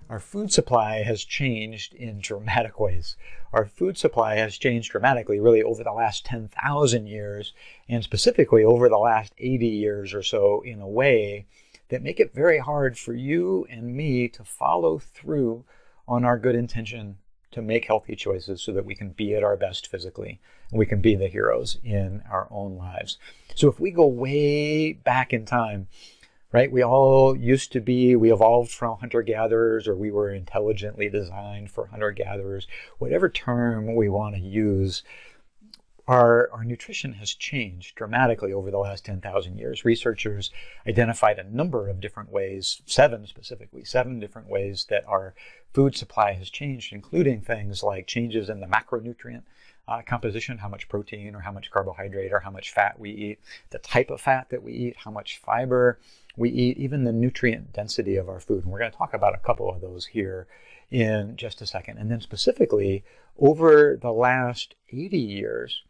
Our food supply has changed in dramatic ways. Our food supply has changed dramatically really over the last 10,000 years, and specifically over the last 80 years or so, in a way that make it very hard for you and me to follow through on our good intention to make healthy choices so that we can be at our best physically and we can be the heroes in our own lives. So if we go way back in time, right, we evolved from hunter-gatherers, or we were intelligently designed for hunter-gatherers, whatever term we want to use, our nutrition has changed dramatically over the last 10,000 years. Researchers identified a number of different ways, seven different ways that our food supply has changed, including things like changes in the macronutrient composition, how much protein or how much carbohydrate or how much fat we eat, the type of fat that we eat, how much fiber we eat, even the nutrient density of our food. And we're going to talk about a couple of those here in just a second. And then specifically, over the last 80 years,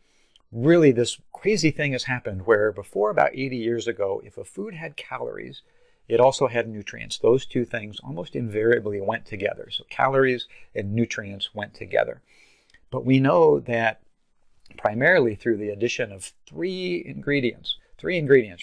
really this crazy thing has happened where before about 80 years ago, if a food had calories, it also had nutrients. Those two things almost invariably went together. So calories and nutrients went together. But we know that primarily through the addition of three ingredients,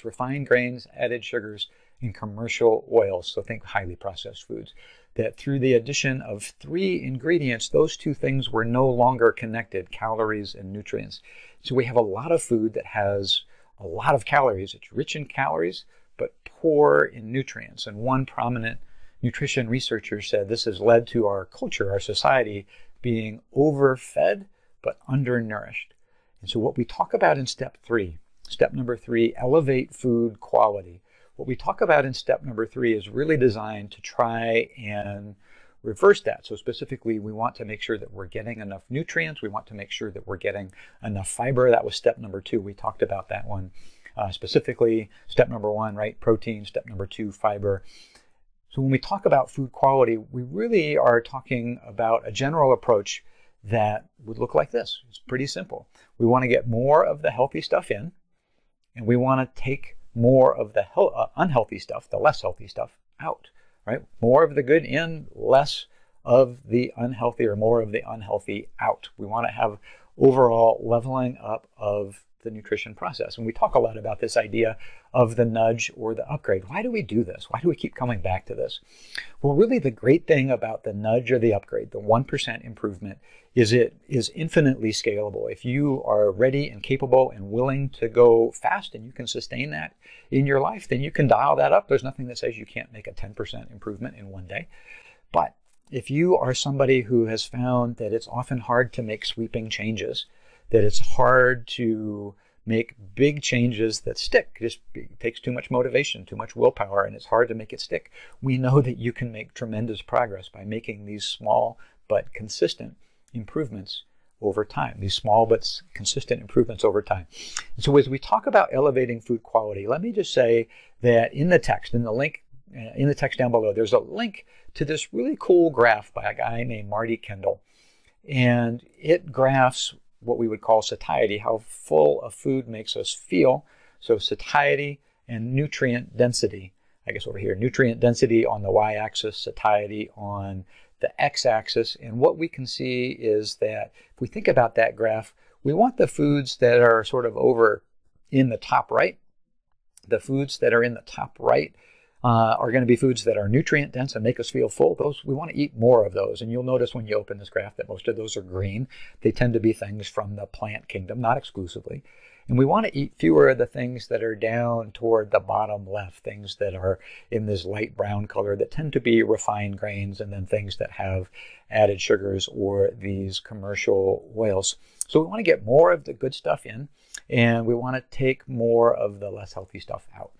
refined grains, added sugars, and commercial oils, so think highly processed foods, that through the addition of three ingredients, those two things were no longer connected, calories and nutrients. So we have a lot of food that has a lot of calories. It's rich in calories, but poor in nutrients. And one prominent nutrition researcher said this has led to our culture, our society, being overfed but undernourished. And so what we talk about in step number three, elevate food quality. What we talk about in step number three is really designed to try and reverse that. So specifically, we want to make sure that we're getting enough nutrients. We want to make sure that we're getting enough fiber. That was step number two. We talked about that one specifically. Step number one, right? Protein. Step number two, fiber. So when we talk about food quality, we really are talking about a general approach that would look like this. It's pretty simple. We want to get more of the healthy stuff in, and we want to take more of the unhealthy stuff, the less healthy stuff, out, right? More of the good in, less of the unhealthy, or more of the unhealthy out. We want to have overall leveling up of the nutrition process. And we talk a lot about this idea of the nudge or the upgrade. Why do we do this? Why do we keep coming back to this? Well, really the great thing about the nudge or the upgrade, the 1% improvement, is it is infinitely scalable. If you are ready and capable and willing to go fast and you can sustain that in your life, then you can dial that up. There's nothing that says you can't make a 10% improvement in one day. But if you are somebody who has found that it's often hard to make sweeping changes, that it's hard to make big changes that stick. It just takes too much motivation, too much willpower, and it's hard to make it stick. We know that you can make tremendous progress by making these small but consistent improvements over time, And so as we talk about elevating food quality, let me just say that in the text, in the text down below, there's a link to this really cool graph by a guy named Marty Kendall. And it graphs what we would call satiety, how full a food makes us feel. So satiety and nutrient density. I guess over here, nutrient density on the y-axis, satiety on the x-axis. And what we can see is that if we think about that graph, we want the foods that are sort of over in the top right. The foods that are in the top right are going to be foods that are nutrient dense and make us feel full. Those, we want to eat more of those. And you'll notice when you open this graph that most of those are green. They tend to be things from the plant kingdom, not exclusively. And we want to eat fewer of the things that are down toward the bottom left, things that are in this light brown color that tend to be refined grains, and then things that have added sugars or these commercial oils. So we want to get more of the good stuff in, and we want to take more of the less healthy stuff out.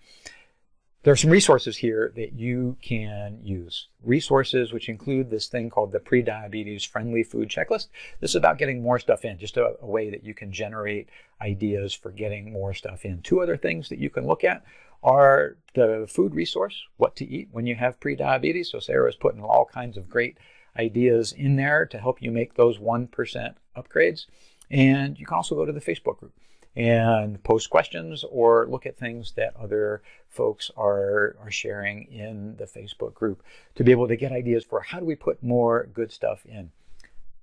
There are some resources here that you can use. Resources which include this thing called the Pre-Diabetes Friendly Food Checklist. This is about getting more stuff in, just a way that you can generate ideas for getting more stuff in. Two other things that you can look at are the food resource, what to eat when you have pre-diabetes. So Sarah's putting all kinds of great ideas in there to help you make those 1% upgrades. And you can also go to the Facebook group. and post questions or look at things that other folks are sharing in the Facebook group to be able to get ideas for how do we put more good stuff in.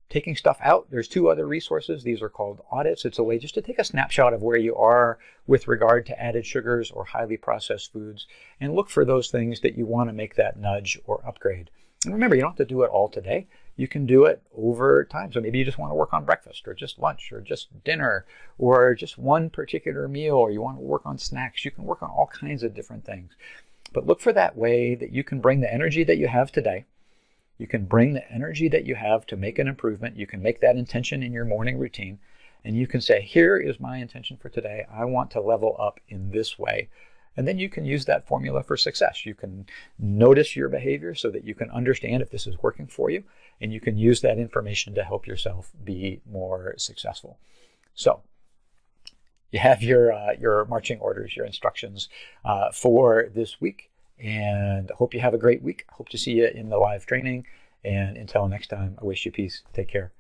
Taking stuff out, there's 2 other resources. These are called audits. It's a way just to take a snapshot of where you are with regard to added sugars or highly processed foods and look for those things that you want to make that nudge or upgrade. And remember, you don't have to do it all today. You can do it over time. So maybe you just want to work on breakfast or just lunch or just dinner or just one particular meal, or you want to work on snacks. You can work on all kinds of different things. But look for that way that you can bring the energy that you have today. You can bring the energy that you have to make an improvement. You can make that intention in your morning routine. And you can say, here is my intention for today. I want to level up in this way. And then you can use that formula for success. You can notice your behavior so that you can understand if this is working for you. And you can use that information to help yourself be more successful. So you have your marching orders, your instructions for this week. And I hope you have a great week. I hope to see you in the live training. And until next time, I wish you peace. Take care.